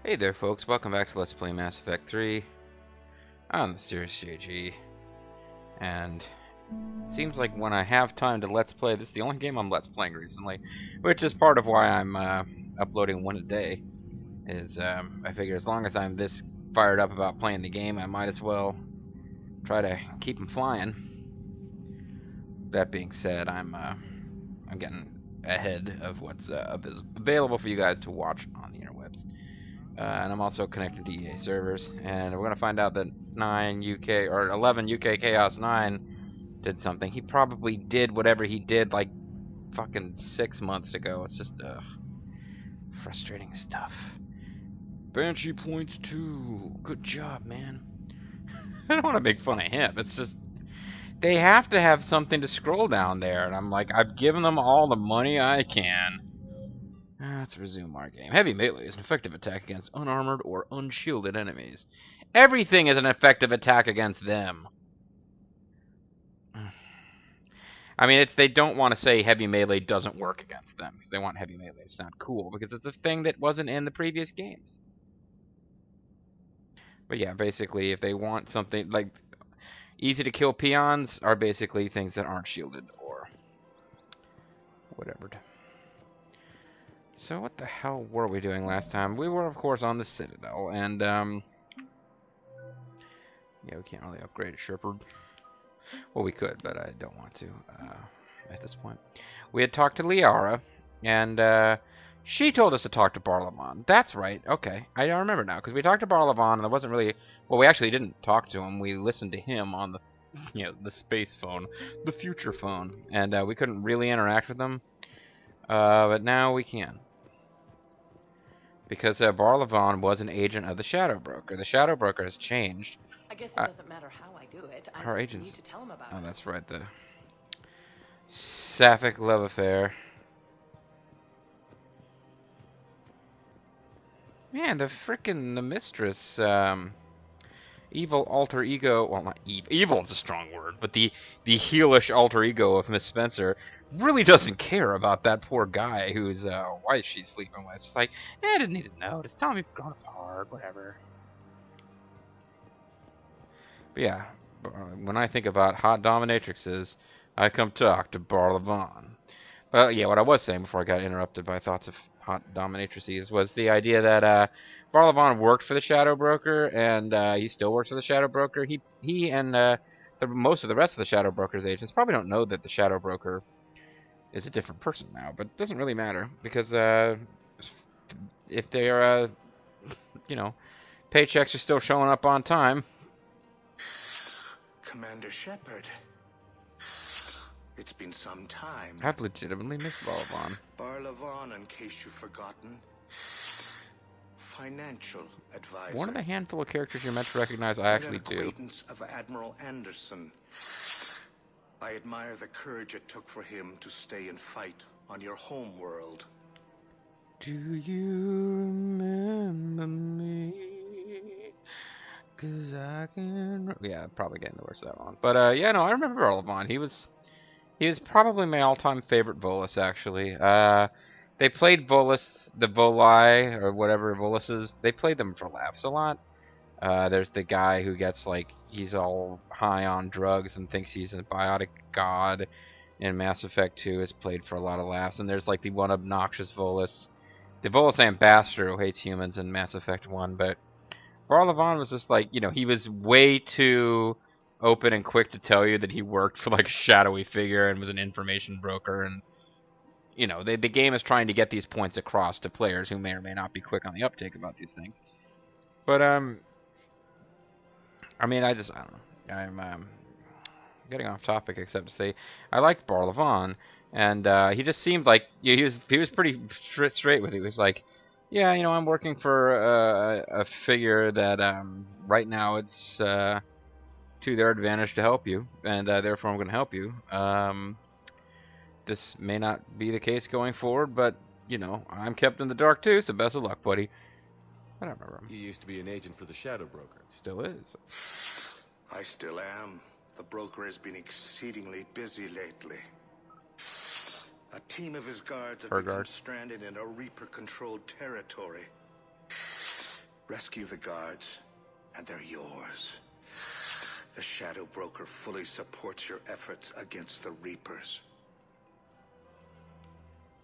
Hey there folks, welcome back to Let's Play Mass Effect 3. I'm the Mysterious JG, and it seems like when I have time to Let's Play, this is the only game I'm Let's Playing recently, which is part of why I'm uploading one a day, is I figure as long as I'm this fired up about playing the game, I might as well try to keep them flying. That being said, I'm getting ahead of what's available for you guys to watch on the interwebs. And I'm also connected to EA servers, and we're gonna find out that 11 UK Chaos 9 did something. He probably did whatever he did like fucking 6 months ago. It's just frustrating stuff. Banshee points 2. Good job, man. I don't want to make fun of him. It's just they have to have something to scroll down there, and I'm like, I've given them all the money I can. Let's resume our game. Heavy melee is an effective attack against unarmored or unshielded enemies. Everything is an effective attack against them. I mean, they don't want to say heavy melee doesn't work against them, because they want heavy melee to sound cool, because it's a thing that wasn't in the previous games. But yeah, basically, if they want something, like, easy to kill peons are basically things that aren't shielded, or whatever. So what the hell were we doing last time? We were, of course, on the Citadel, and, yeah, we can't really upgrade a Shepherd. Well, we could, but I don't want to, at this point. We had talked to Liara, and, she told us to talk to Barla. That's right, okay. I don't remember now, because we talked to Barla, and there wasn't really... Well, we actually didn't talk to him. We listened to him on the, the space phone, the future phone, and, we couldn't really interact with him. But now we can. Because Barla was an agent of the Shadow Broker. The Shadow Broker has changed. I guess it doesn't matter how I do it. Our I just agents. need to tell him about it. Oh, that's right. The sapphic love affair. Man, the mistress, evil alter ego. Well, not evil. Evil is a strong word, but the heelish alter ego of Miss Spencer really doesn't care about that poor guy whose wife she's sleeping with. It's like, I didn't need to know. Just tell me we've grown apart, whatever. But yeah, when I think about hot dominatrixes, I come talk to Barla. Well, yeah, what I was saying before I got interrupted by thoughts of hot dominatrices was the idea that Barla worked for the Shadow Broker, and he still works for the Shadow Broker. He and most of the rest of the Shadow Broker's agents probably don't know that the Shadow Broker is a different person now, but it doesn't really matter, because if their paychecks are still showing up on time. Commander Shepard. It's been some time. I've legitimately missed Barla. Barla, in case you've forgotten. Financial advisor. One of the handful of characters you're meant to recognize I actually do. Acquaintance of Admiral Anderson. I admire the courage it took for him to stay and fight on your home world. Do you remember me? 'Cause I can... Yeah, probably getting the words of that wrong. But, yeah, no, I remember Barla. He was probably my all-time favorite Volus, actually. They played Volus, the Voli, or whatever Volus is. They played them for laughs a lot. There's the guy who gets, like, he's all high on drugs and thinks he's a biotic god in Mass Effect 2 is played for a lot of laughs. And there's, like, the one obnoxious Volus. The Volus ambassador who hates humans in Mass Effect 1, but Barla was just like, he was way too open and quick to tell you that he worked for, like, a shadowy figure and was an information broker, and, the game is trying to get these points across to players who may or may not be quick on the uptake about these things. But, I mean, I don't know. I'm, getting off topic, except to say, I liked Barla, and, he just seemed like, he was pretty straight with it. He was like, yeah, I'm working for a figure that right now it's to their advantage to help you, and therefore I'm going to help you. This may not be the case going forward, but, I'm kept in the dark too, so best of luck, buddy. I don't remember him. You used to be an agent for the Shadow Broker. Still is. I still am. The broker has been exceedingly busy lately. A team of his guards have become stranded in a Reaper-controlled territory. Rescue the guards, and they're yours. The Shadow Broker fully supports your efforts against the Reapers.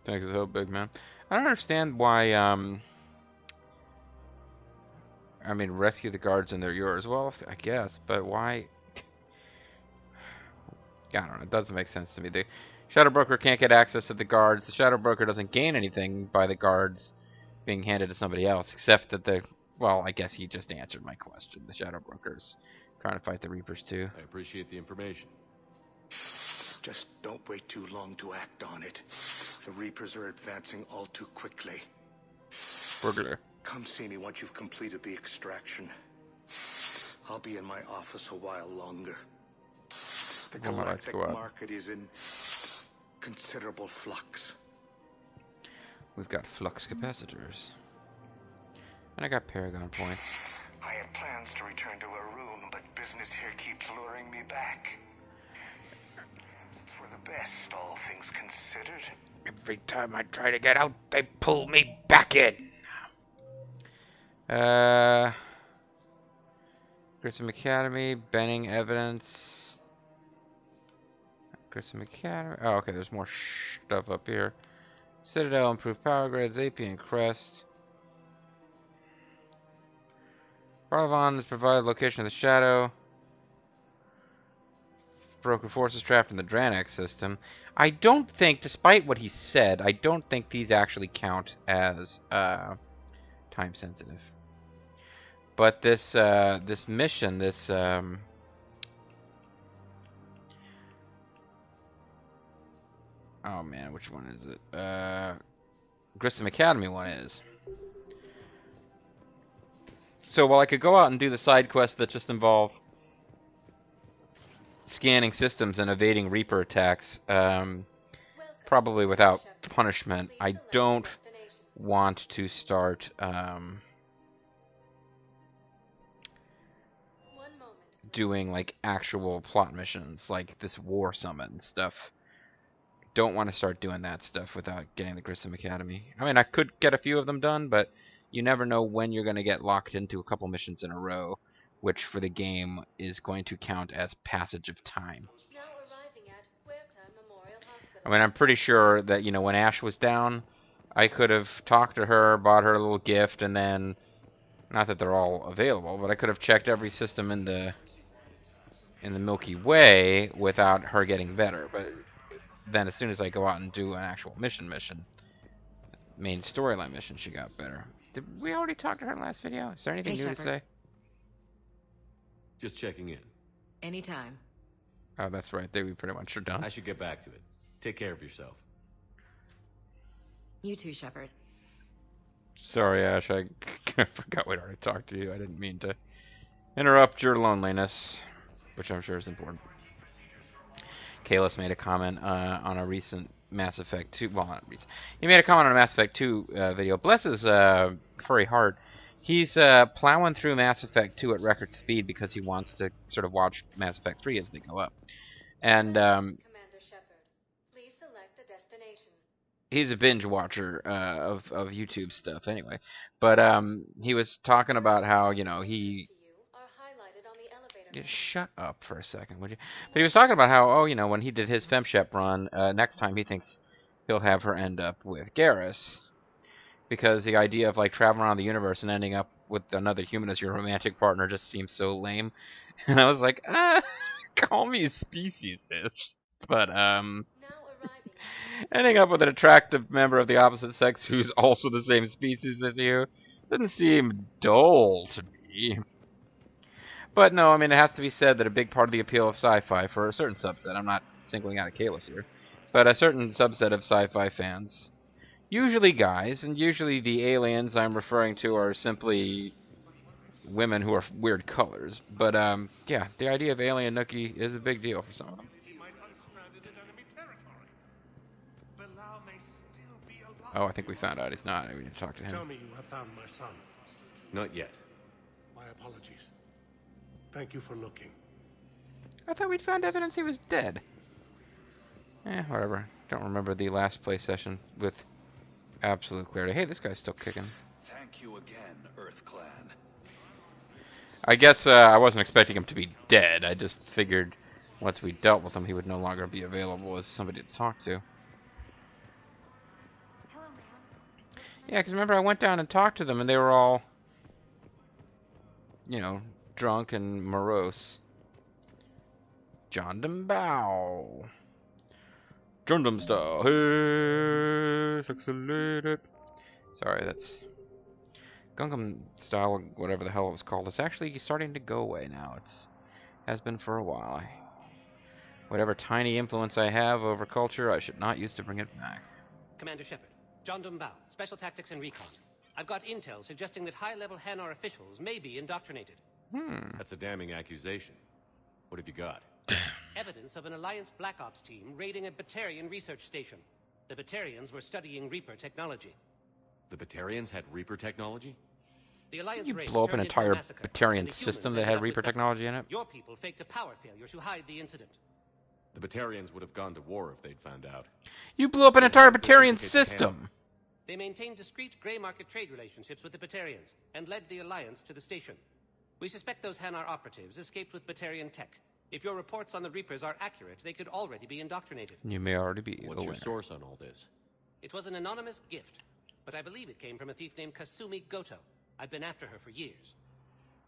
Thanks a big man. I don't understand why, I mean, rescue the guards and they're yours. Well, I guess, but why? I don't know. It doesn't make sense to me. The Shadow Broker can't get access to the guards. The Shadow Broker doesn't gain anything by the guards being handed to somebody else, except that the... Well, I guess he just answered my question. The Shadow Broker's trying to fight the Reapers, too. I appreciate the information. Just don't wait too long to act on it. The Reapers are advancing all too quickly. Burglar. Come see me once you've completed the extraction. I'll be in my office a while longer. The galactic market is in considerable flux. We've got flux capacitors. And I got Paragon points. I had plans to return to Arun, but business here keeps luring me back. It's for the best, all things considered. Every time I try to get out, they pull me back in. Grissom Academy, Benning evidence. Grissom Academy. Oh, okay, there's more stuff up here. Citadel, improved power grids, AP and Crest. Barla has provided location of the Shadow. Broker forces trapped in the Dranex system. I don't think, despite what he said, I don't think these actually count as time sensitive. But this this mission, this oh man, which one is it? Grissom Academy one is. So while I could go out and do the side quests that just involve scanning systems and evading Reaper attacks, probably without punishment, I don't want to start doing like actual plot missions, like this war summon stuff. Don't want to start doing that stuff without getting the Grissom Academy. I mean, I could get a few of them done, but you never know when you're going to get locked into a couple missions in a row, which for the game is going to count as passage of time. I mean, I'm pretty sure that, you know, when Ash was down, I could have talked to her, bought her a little gift, and then, not that they're all available, but I could have checked every system in the Milky Way without her getting better. But then as soon as I go out and do an actual mission, main storyline mission, she got better. Did we already talk to her in the last video? Is there anything new to say? Just checking in. Anytime. Oh, that's right. We pretty much are done. I should get back to it. Take care of yourself. You too, Shepard. Sorry, Ash. I forgot we'd already talked to you. I didn't mean to interrupt your loneliness, which I'm sure is important. Kalis made a comment on a recent Mass Effect 2. Well, not recent. He made a comment on a Mass Effect 2 video. Bless his furry heart. He's plowing through Mass Effect 2 at record speed because he wants to sort of watch Mass Effect 3 as they go up. And Commander Shepard, please select a destination. He's a binge watcher of YouTube stuff anyway. But he was talking about how, you know, he... Shut up for a second, would you? But he was talking about how, oh, you know, when he did his FemShep run, next time he thinks he'll have her end up with Garrus. Because the idea of, like, traveling around the universe and ending up with another human as your romantic partner just seems so lame. And I was like, call me speciesist. But, ending up with an attractive member of the opposite sex who's also the same species as you doesn't seem dull to me. But no, I mean, it has to be said that a big part of the appeal of sci-fi for a certain subset, I'm not singling out a Kalis here, but a certain subset of sci-fi fans, usually guys, and usually the aliens I'm referring to are simply women who are weird colors. But, yeah, the idea of alien nookie is a big deal for some of them. Oh, I think we found out he's not. We need to talk to him. Tell me you have found my son. Not yet. My apologies. Thank you for looking. I thought we'd found evidence he was dead. Whatever. Don't remember the last play session with absolute clarity. Hey, this guy's still kicking. Thank you again, Earth Earth clan. I guess I wasn't expecting him to be dead. I just figured once we dealt with him, he would no longer be available as somebody to talk to. Hello, ma'am. Yeah, because remember I went down and talked to them, and they were all, you know, drunk and morose. John Bow. John style. Hey, sexy lady. Sorry, that's Gundam style, whatever the hell it was called. It's actually starting to go away now. It's has been for a while. Whatever tiny influence I have over culture, I should not use to bring it back. Commander Shepard, John Bow, Special Tactics and Recon. I've got intel suggesting that high-level Hanar officials may be indoctrinated. That's a damning accusation. What have you got? Evidence of an Alliance Black Ops team raiding a Batarian research station. The Batarians were studying Reaper technology. The Batarians had Reaper technology? The Alliance You raid blow up an turned into a entire massacre, Batarian and the humans system that ended had up Reaper with nothing. technology in it? Your people faked a power failure to hide the incident. The Batarians would have gone to war if they'd found out. You blew up an entire Does this Batarian indicate the system! They maintained discreet gray market trade relationships with the Batarians and led the Alliance to the station. We suspect those Hanar operatives escaped with Batarian tech. If your reports on the Reapers are accurate, they could already be indoctrinated. You may already be What's the your winner. source on all this? It was an anonymous gift, but I believe it came from a thief named Kasumi Goto. I've been after her for years.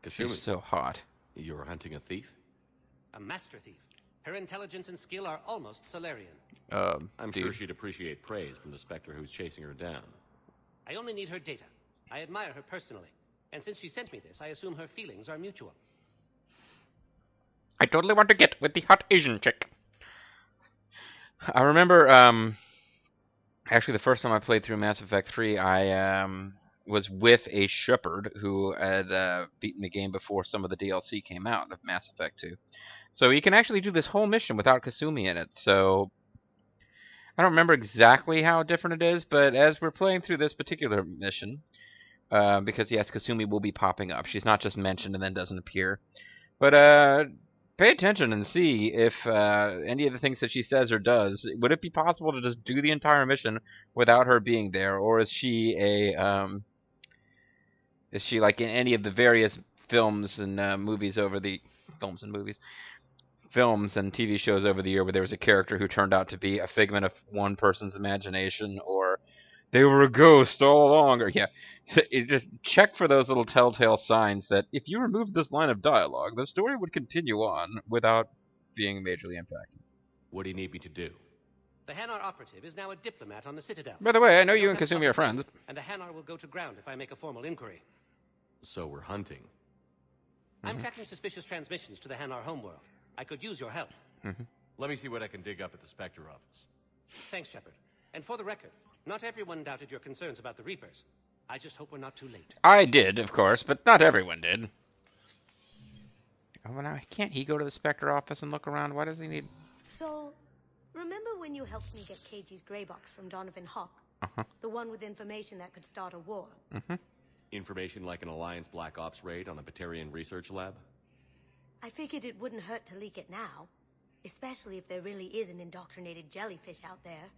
Kasumi, She's so hot. you're hunting a thief? A master thief. Her intelligence and skill are almost Solarian. I'm sure she'd appreciate praise from the Spectre who's chasing her down. I only need her data. I admire her personally. And since she sent me this, I assume her feelings are mutual. I totally want to get with the hot Asian chick. I remember, actually the first time I played through Mass Effect 3, I was with a shepherd who had beaten the game before some of the DLC came out of Mass Effect 2. So you can actually do this whole mission without Kasumi in it. So I don't remember exactly how different it is, but as we're playing through this particular mission, because yes, Kasumi will be popping up. She's not just mentioned and then doesn't appear. But pay attention and see if any of the things that she says or does, would it be possible to just do the entire mission without her being there, or is she like in any of the various films and movies films and TV shows over the year where there was a character who turned out to be a figment of one person's imagination, or they were a ghost all along, or just check for those little telltale signs that if you removed this line of dialogue, the story would continue on without being majorly impacted. What do you need me to do? The Hanar operative is now a diplomat on the Citadel. By the way, I know you and Don't have Kasumi are public friends. And the Hanar will go to ground if I make a formal inquiry. So we're hunting. I'm tracking suspicious transmissions to the Hanar homeworld. I could use your help. Let me see what I can dig up at the Spectre office. Thanks, Shepard. And for the record, not everyone doubted your concerns about the Reapers. I just hope we're not too late. I did, of course, but not everyone did. Oh, now can't he go to the Spectre office and look around? Why does he need... So, remember when you helped me get KG's grey box from Donovan Hawk? The one with information that could start a war? Information like an Alliance Black Ops raid on a Batarian research lab? I figured it wouldn't hurt to leak it now. Especially if there really is an indoctrinated jellyfish out there.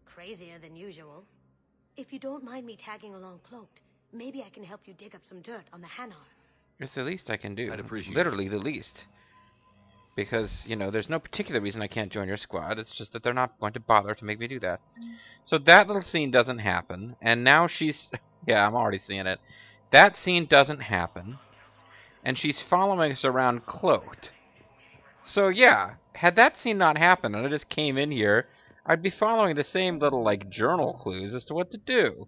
Crazier than usual. If you don't mind me tagging along cloaked, maybe I can help you dig up some dirt on the Hanar. It's the least I can do. I'd appreciate It's literally the least. Because, there's no particular reason I can't join your squad. It's just that they're not going to bother to make me do that. So that little scene doesn't happen. And now she's... Yeah, I'm already seeing it. That scene doesn't happen. And she's following us around cloaked. So yeah, had that scene not happened and I just came in here, I'd be following the same little, journal clues as to what to do.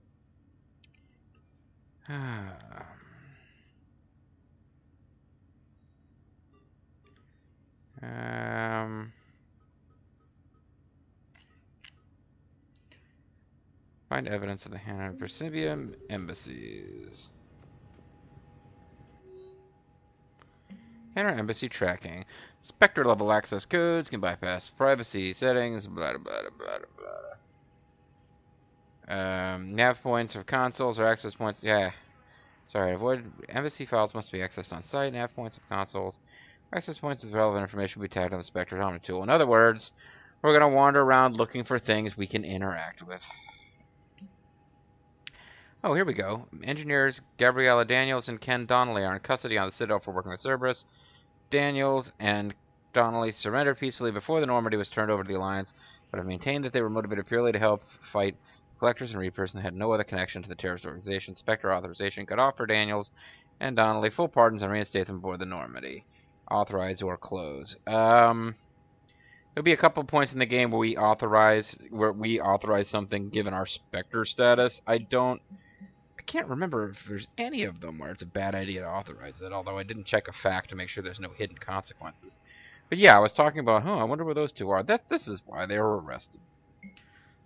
Find evidence of the Hanar Persibium embassies. Hanar embassy tracking. Spectre level access codes can bypass privacy settings. Blah blah blah blah. Nav points of consoles or access points. Yeah. Sorry. Avoid embassy files must be accessed on site. Nav points of consoles. Access points with relevant information will be tagged on the Spectre Omni tool. In other words, we're going to wander around looking for things we can interact with. Oh, here we go. Engineers Gabriella Daniels and Ken Donnelly are in custody on the Citadel for working with Cerberus. Daniels and Donnelly surrendered peacefully before the Normandy was turned over to the Alliance, but have maintained that they were motivated purely to help fight Collectors and Reapers and had no other connection to the terrorist organization. Spectre authorization could offer Daniels and Donnelly full pardons and reinstate them aboard the Normandy. Authorize or close. There'll be a couple points in the game where we authorize something given our Spectre status. I can't remember if there's any of them where it's a bad idea to authorize it, although I didn't check a fact to make sure there's no hidden consequences. But yeah, I was talking about, I wonder where those two are. This is why they were arrested.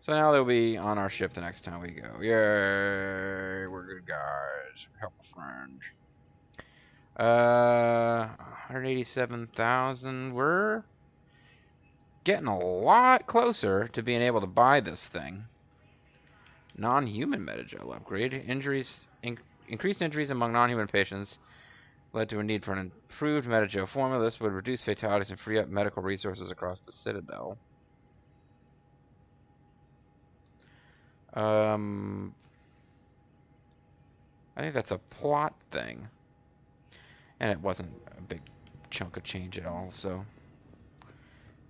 So now they'll be on our ship the next time we go. Yay, we're good guys. Help a friend. 187,000. We're getting a lot closer to being able to buy this thing. Non-human metagel upgrade. Increased injuries among non-human patients led to a need for an improved metagel formula. This would reduce fatalities and free up medical resources across the Citadel. I think that's a plot thing. And it wasn't a big chunk of change at all, so...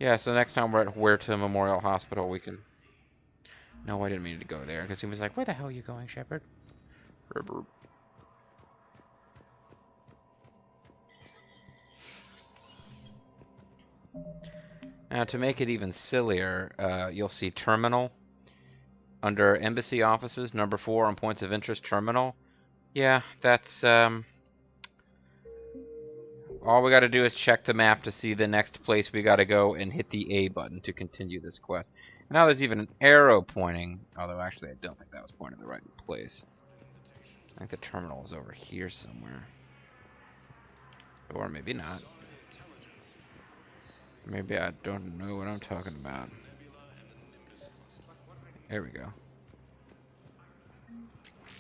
Yeah, so next time we're at Huerta Memorial Hospital, we can... No, I didn't mean to go there, because he was like, where the hell are you going, Shepard? Now, to make it even sillier, you'll see Terminal. Under Embassy Offices, number 4 on Points of Interest, Terminal. Yeah, that's, all we gotta do is check the map to see the next place we gotta go and hit the A button to continue this quest. Now there's even an arrow pointing, although actually I don't think that was pointing the right place. I think the terminal is over here somewhere. Or maybe not. Maybe I don't know what I'm talking about. There we go.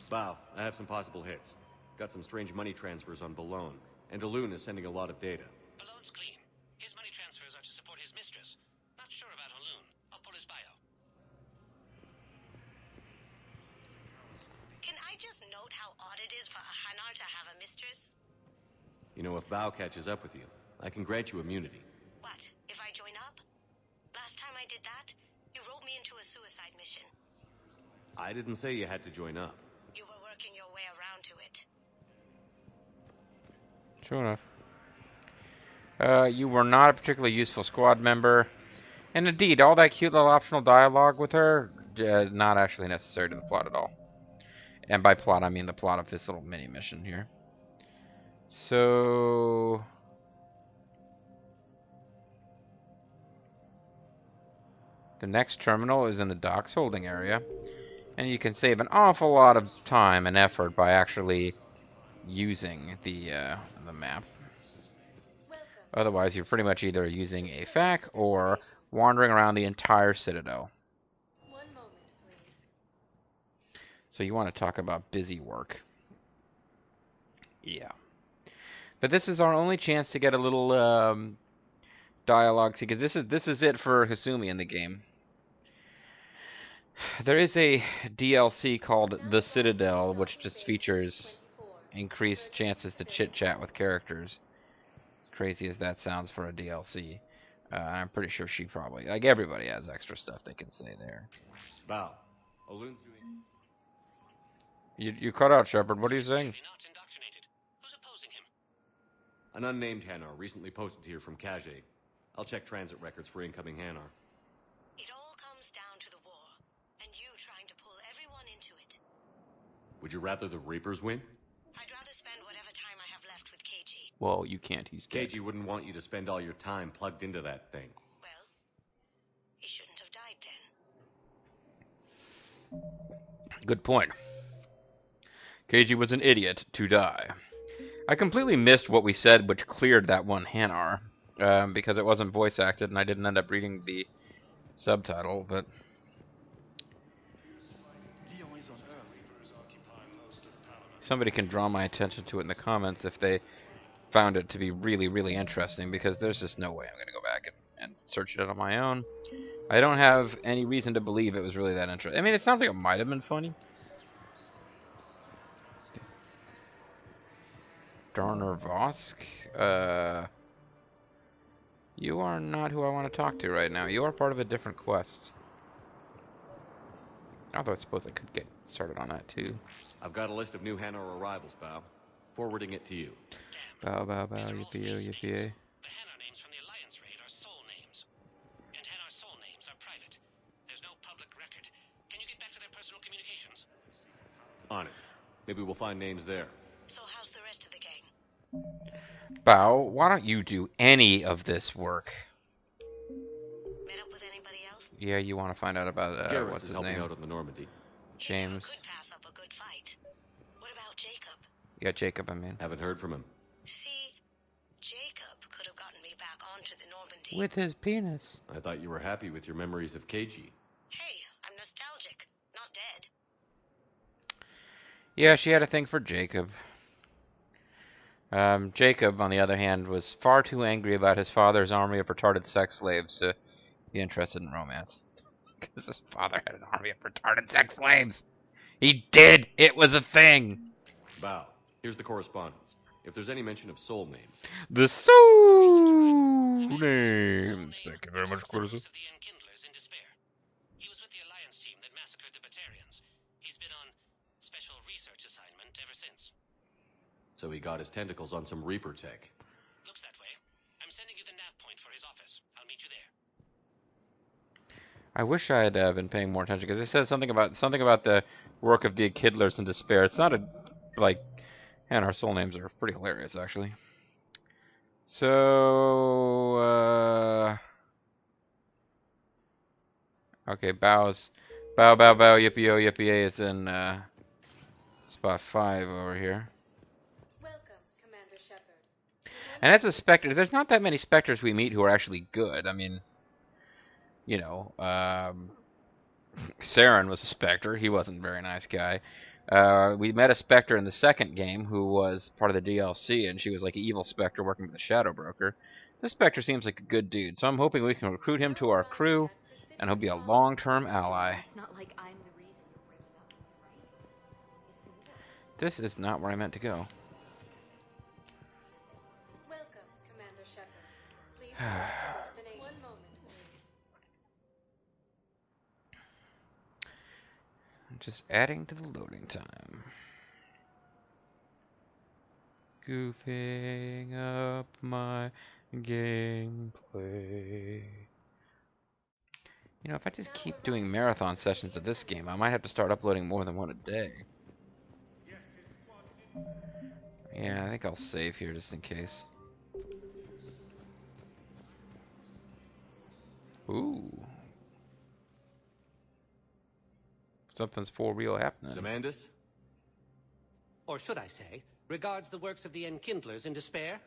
Bow, I have some possible hits. Got some strange money transfers on Balone, and Alun is sending a lot of data. Balone's clean. His money transfers are to support his mistress. Not sure about Alun. I'll pull his bio. Can I just note how odd it is for a Hanar to have a mistress? You know, if Bow catches up with you, I can grant you immunity. What, if I join up? Last time I did that, you wrote me into a suicide mission. I didn't say you had to join up. You were working your way around to it. True enough. You were not a particularly useful squad member. And indeed, all that cute little optional dialogue with her, not actually necessary to the plot at all. And by plot, I mean the plot of this little mini-mission here. So... the next terminal is in the docks holding area. And you can save an awful lot of time and effort by actually using the map. Otherwise, you're pretty much either using a FAQ or wandering around the entire Citadel. One moment, please. So you want to talk about busy work. Yeah. But this is our only chance to get a little dialogue, because this is it for Kasumi in the game. There is a DLC called The Citadel, which just features increased chances to chit-chat with characters. As crazy as that sounds for a DLC. I'm pretty sure she probably... like, everybody has extra stuff they can say there. Bow, Alun's doing... You cut out, Shepard. What are you saying? Not indoctrinated. Who's opposing him? An unnamed Hanar recently posted here from Kage. I'll check transit records for incoming Hanar. It all comes down to the war, and you trying to pull everyone into it. Would you rather the Reapers win? I'd rather spend whatever time I have left with KG. Well, you can't. He's dead. Kage wouldn't want you to spend all your time plugged into that thing. Well, he shouldn't have died then. Good point. KG was an idiot to die. I completely missed what we said, which cleared that one Hanar, because it wasn't voice acted, and I didn't end up reading the subtitle, but... somebody can draw my attention to it in the comments if they found it to be really, really interesting, because there's just no way I'm going to go back and search it on my own. I don't have any reason to believe it was really that interesting. I mean, it sounds like it might have been funny. DURRRR Vosk? You are not who I want to talk to right now. You are part of a different quest. Although I suppose I could get started on that too. I've got a list of new Hanar arrivals, Bao. Forwarding it to you. Bow, bow, bow, yippee-o, yippee-o. The Hanar names from the Alliance raid are soul names. And Hanar soul names are private. There's no public record. Can you get back to their personal communications? On it. Maybe we'll find names there. So how's the rest of the gang? Bow, why don't you do any of this work? Met up with anybody else? Yeah, you want to find out about Garrus what's is his helping name? out on the Normandy. James. Could pass up a good fight. What about Jacob? Yeah, Jacob, I mean. Haven't heard from him. See, Jacob could have gotten me back onto the Normandy. With his penis. I thought you were happy with your memories of KG. Hey, I'm nostalgic, not dead. Yeah, she had a thing for Jacob. Jacob, on the other hand, was far too angry about his father's army of retarded sex slaves to be interested in romance. Because his father had an army of retarded sex slaves. He did! It was a thing! Bao, here's the correspondence. If there's any mention of soul names. The soul names. Thank you very much, Clarissa. Of the Enkindlers in despair. He was with the Alliance team that massacred the Batarians. He's been on special research assignment ever since. So he got his tentacles on some Reaper tech. Looks that way. I'm sending you the nav point for his office. I'll meet you there. I wish I had been paying more attention, because it says something about the work of the Enkindlers in despair. It's not a, like, and our soul names are pretty hilarious, actually. So, okay, bow, yippee-o, yippee-a is in, spot 5 over here. Welcome, Commander Shepard. And that's a Spectre. There's not that many Spectres we meet who are actually good. I mean, you know, Saren was a Spectre. He wasn't a very nice guy. We met a Spectre in the second game who was part of the DLC, and she was like an evil Spectre working with the Shadow Broker. This Spectre seems like a good dude, so I'm hoping we can recruit him to our crew, and he'll be a long-term ally. It's not like I'm the reason you're breaking up with me, right? This is not where I meant to go. Welcome, Commander Shepard. Please hold the destination. One moment, please. Just adding to the loading time. Goofing up my gameplay. You know, if I just keep doing marathon sessions of this game, I might have to start uploading more than one a day. Yeah, I think I'll save here just in case. Ooh. Something's for real happening. Zamandis? Or should I say, regards the works of the Enkindlers in despair?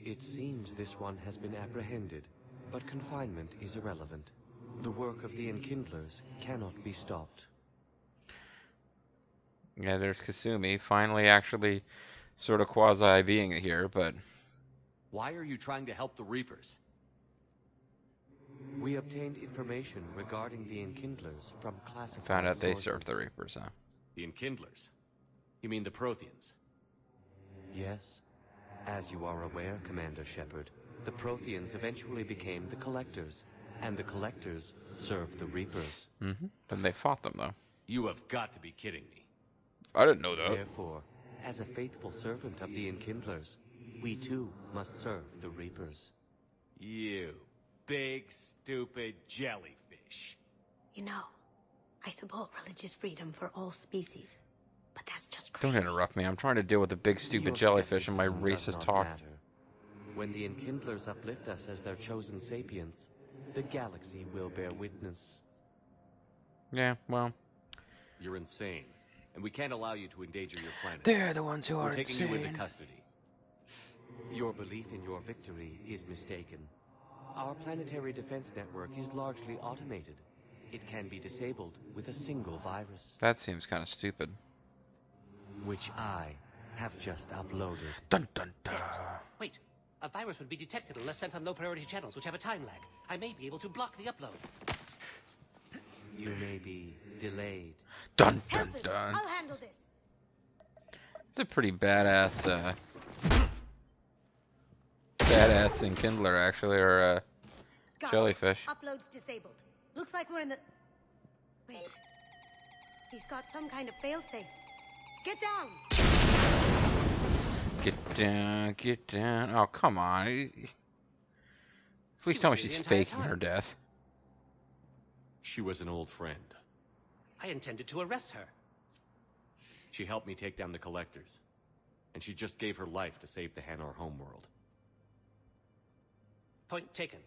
It seems this one has been apprehended, but confinement is irrelevant. The work of the Enkindlers cannot be stopped. Yeah, there's Kasumi, finally actually sort of quasi-being here, but... Why are you trying to help the Reapers? We obtained information regarding the Enkindlers from classified Found out they sources. serve the Reapers, huh? The Enkindlers? You mean the Protheans? Yes. As you are aware, Commander Shepard, the Protheans eventually became the Collectors, and the Collectors served the Reapers. Mm-hmm. Then they fought them, though. You have got to be kidding me. I didn't know that. Therefore, as a faithful servant of the Enkindlers, we too must serve the Reapers. You big, stupid jellyfish. You know, I support religious freedom for all species, but that's just crazy. Don't interrupt me. I'm trying to deal with the big stupid Your jellyfish and my skepticism does racist not talk. matter. When the Enkindlers uplift us as their chosen sapients, the galaxy will bear witness. Yeah, well, You're insane, and we can't allow you to endanger your planet. they're the ones who We're are taking insane. you into custody. Your belief in your victory is mistaken. Our planetary defense network is largely automated. It can be disabled with a single virus, That seems kind of stupid. which I have just uploaded. Dun dun dun. Wait, a virus would be detected unless sent on low-priority channels, which have a time lag. I may be able to block the upload. You may be delayed. Dun dun Helsis, dun. I'll handle this. It's a pretty badass, enkindler, actually, or jellyfish. Uploads disabled. Looks like we're in the... Wait. He's got some kind of failsafe. Get down! Get down. Oh, come on. Please tell me she's faking her death. She was an old friend. I intended to arrest her. She helped me take down the collectors. And she just gave her life to save the Hanar homeworld. Point taken.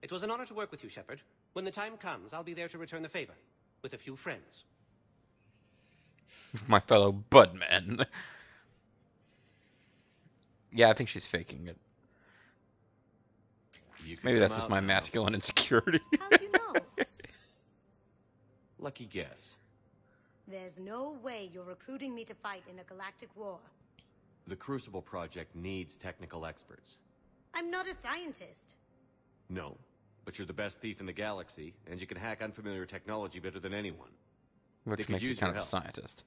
It was an honor to work with you, Shepard. When the time comes, I'll be there to return the favor. With a few friends. My fellow budmen. Yeah, I think she's faking it. Maybe that's just my masculine insecurity. How do you know? Lucky guess. There's no way you're recruiting me to fight in a galactic war. The Crucible Project needs technical experts. I'm not a scientist. No, but you're the best thief in the galaxy, and you can hack unfamiliar technology better than anyone. Which makes you kind of a scientist.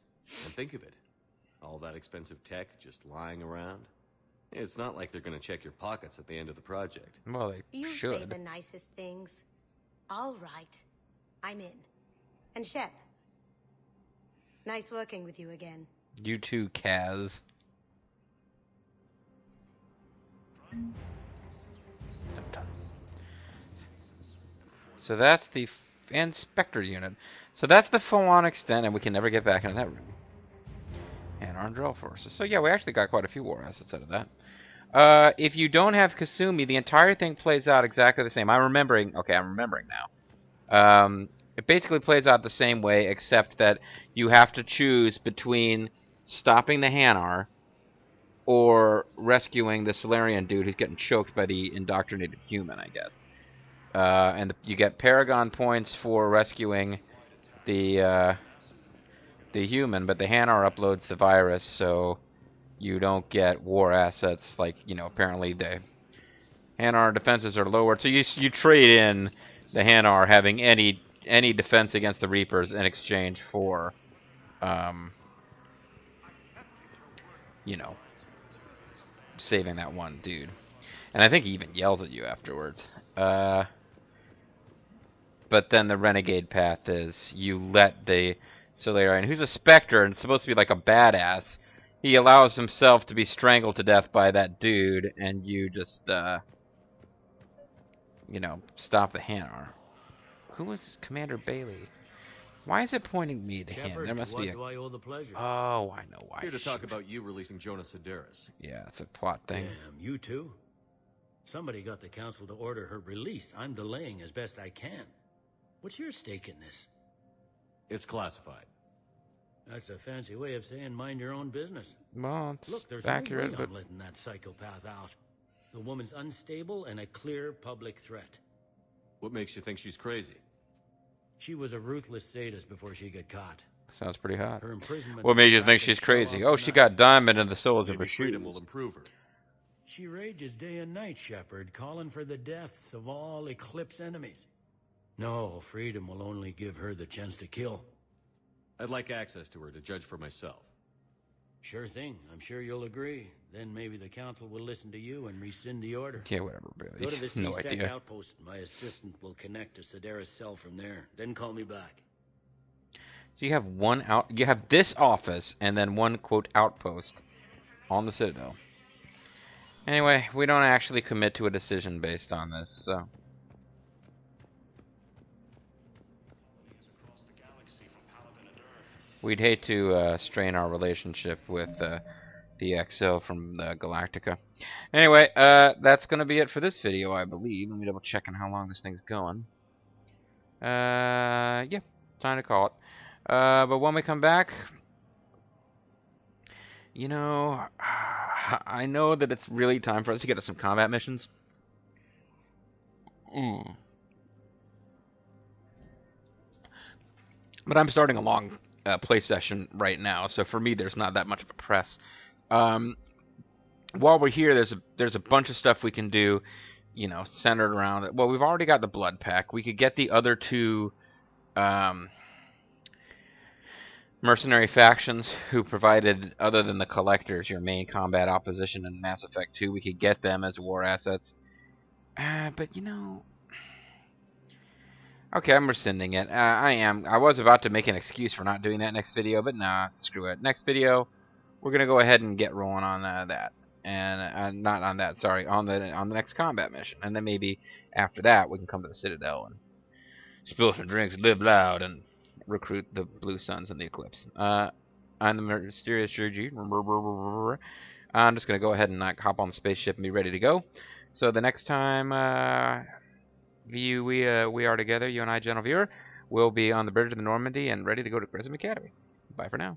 And think of it. All that expensive tech just lying around. It's not like they're going to check your pockets at the end of the project. Well, they you should. say the nicest things. All right. I'm in. And Shep. Nice working with you again. You too, Kaz. So that's the Inspector unit. So that's the full-on extent, and we can never get back into that room. And our drill forces. So yeah, we actually got quite a few war assets out of that. If you don't have Kasumi, the entire thing plays out exactly the same. I'm remembering now. It basically plays out the same way, except that you have to choose between stopping the Hanar or rescuing the Solarian dude who's getting choked by the indoctrinated human, I guess. And you get Paragon points for rescuing the human, but the Hanar uploads the virus, so you don't get war assets. Like, you know, apparently the Hanar defenses are lowered, so you trade in the Hanar having any defense against the Reapers in exchange for, you know, saving that one dude. And I think he even yells at you afterwards. But then the renegade path is you let the Solarian, who's a Spectre and supposed to be like a badass, he allows himself to be strangled to death by that dude, and you just, you know, stop the Hanar. Who was Commander Bailey? Why is it pointing me to him? There must be a... do I owe the pleasure? Oh, I know why. Here to talk about you releasing Jonas Sedaris. Yeah, it's a plot thing. Damn, you too? Somebody got the council to order her release. I'm delaying as best I can. What's your stake in this? It's classified. That's a fancy way of saying mind your own business. Well, it's Look, there's accurate, no way but... I'm letting that psychopath out. The woman's unstable and a clear public threat. What makes you think she's crazy? She was a ruthless sadist before she got caught. Sounds pretty hot. Her imprisonment... What made you think she's crazy? Oh, she got diamond in the soles of her shoes. Freedom will improve her. She rages day and night, Shepard, calling for the deaths of all Eclipse enemies. No, freedom will only give her the chance to kill. I'd like access to her to judge for myself. Sure thing. I'm sure you'll agree. Then maybe the council will listen to you and rescind the order. Yeah, whatever, Billy. Go to the No C-Sec idea. outpost. My assistant will connect to Sedaris' cell from there. Then call me back. So you have you have this office and then one, quote, outpost on the Citadel. Anyway, we don't actually commit to a decision based on this, so... We'd hate to strain our relationship with the XO from Galactica. Anyway, that's going to be it for this video, I believe. Let me double check on how long this thing's going. Yeah, time to call it. But when we come back, you know, I know that it's really time for us to get to some combat missions. But I'm starting a long play session right now, so for me there's not that much of a press. While we're here, there's a bunch of stuff we can do, you know, centered around it. Well, we've already got the blood pack. We could get the other two mercenary factions who provided, other than the collectors, your main combat opposition in Mass Effect 2. We could get them as war assets. But, you know... Okay, I'm rescinding it. I was about to make an excuse for not doing that next video, but nah, screw it. Next video, we're going to go ahead and get rolling on that. And, not on that, sorry, on the next combat mission. And then maybe after that, we can come to the Citadel and spill some drinks, live loud, and recruit the Blue Suns and the Eclipse. I'm the Mysterious Juji. I'm just going to go ahead and hop on the spaceship and be ready to go. So the next time we are together, you and I, gentle viewer, we'll be on the bridge of the Normandy and ready to go to Kasumi Academy. Bye for now.